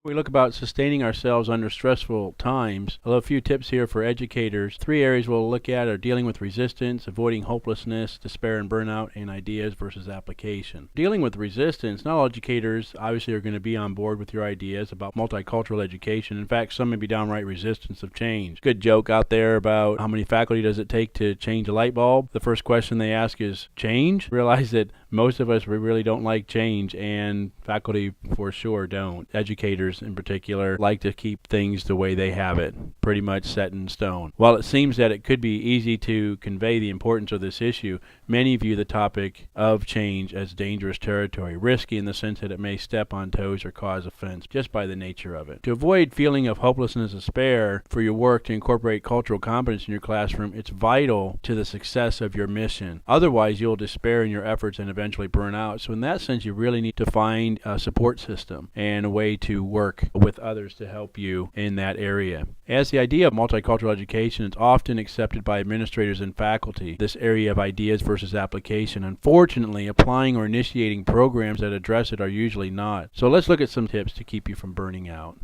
We look about sustaining ourselves under stressful times. A few tips here for educators. 3 areas we'll look at are dealing with resistance, avoiding hopelessness, despair and burnout, and ideas versus application. Dealing with resistance, not all educators obviously are going to be on board with your ideas about multicultural education. In fact, some may be downright resistance of change. Good joke out there about how many faculty does it take to change a light bulb. The first question they ask is, change? Realize that most of us, we really don't like change, and faculty for sure don't. Educators in particular like to keep things the way they have it, pretty much set in stone. While it seems that it could be easy to convey the importance of this issue, many view the topic of change as dangerous territory, risky in the sense that it may step on toes or cause offense just by the nature of it. To avoid feeling of hopelessness and despair for your work to incorporate cultural competence in your classroom, it's vital to the success of your mission. Otherwise, you'll despair in your efforts and eventually burn out. So in that sense, you really need to find a support system and a way to work with others to help you in that area. As the idea of multicultural education is often accepted by administrators and faculty, this area of ideas versus application, unfortunately, applying or initiating programs that address it are usually not. So let's look at some tips to keep you from burning out.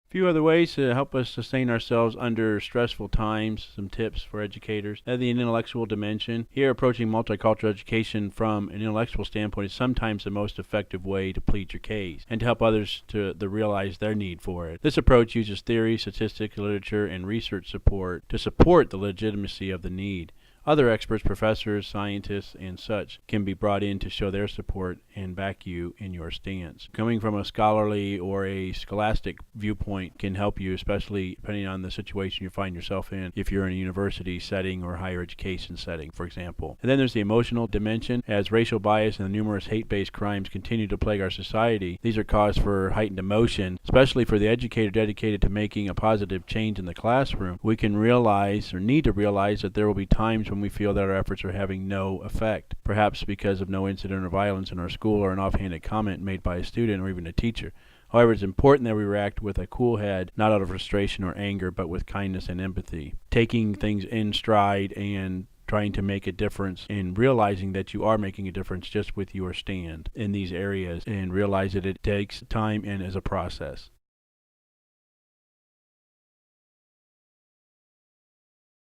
Few other ways to help us sustain ourselves under stressful times, some tips for educators. The intellectual dimension. Here, approaching multicultural education from an intellectual standpoint is sometimes the most effective way to plead your case and to help others to realize their need for it. This approach uses theory, statistics, literature, and research support to support the legitimacy of the need. Other experts, professors, scientists, and such can be brought in to show their support and back you in your stance. Coming from a scholarly or a scholastic viewpoint can help you, especially depending on the situation you find yourself in, if you're in a university setting or higher education setting, for example. And then there's the emotional dimension. As racial bias and the numerous hate-based crimes continue to plague our society, these are cause for heightened emotion, especially for the educator dedicated to making a positive change in the classroom. We can realize, or need to realize, that there will be times when we feel that our efforts are having no effect, perhaps because of no incident of violence in our school or an offhanded comment made by a student or even a teacher. However, it's important that we react with a cool head, not out of frustration or anger, but with kindness and empathy, taking things in stride and trying to make a difference and realizing that you are making a difference just with your stand in these areas, and realize that it takes time and is a process.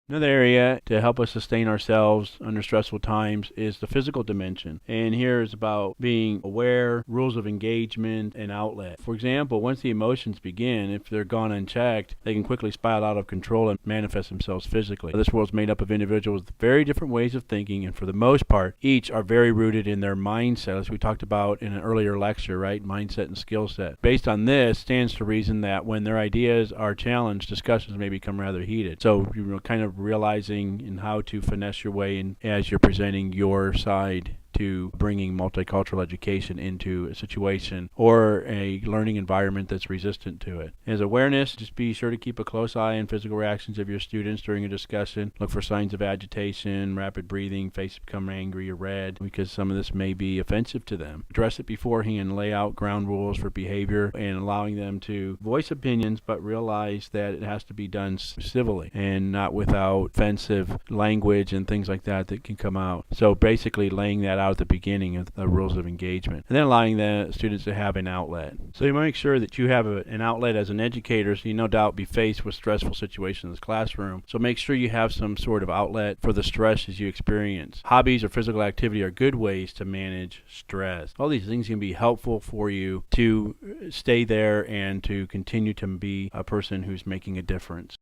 Another area to help us sustain ourselves under stressful times is the physical dimension. And here is about being aware, rules of engagement, and outlet. For example, once the emotions begin, if they're gone unchecked, they can quickly spiral out of control and manifest themselves physically. This world is made up of individuals with very different ways of thinking, and for the most part, each are very rooted in their mindset, as we talked about in an earlier lecture, right? Mindset and skill set. Based on this, stands to reason that when their ideas are challenged, discussions may become rather heated. So, kind of realizing in how to finesse your way in as you're presenting your side to bringing multicultural education into a situation or a learning environment that's resistant to it. As awareness, just be sure to keep a close eye on physical reactions of your students during a discussion. Look for signs of agitation, rapid breathing, face become angry or red, because some of this may be offensive to them. Address it beforehand, lay out ground rules for behavior and allowing them to voice opinions, but realize that it has to be done civilly and not without offensive language and things like that that can come out. So basically laying that out at the beginning of the rules of engagement, and then allowing the students to have an outlet. So you make sure that you have an outlet as an educator, so you no doubt be faced with stressful situations in the classroom. So make sure you have some sort of outlet for the stresses you experience. Hobbies or physical activity are good ways to manage stress. All these things can be helpful for you to stay there and to continue to be a person who's making a difference.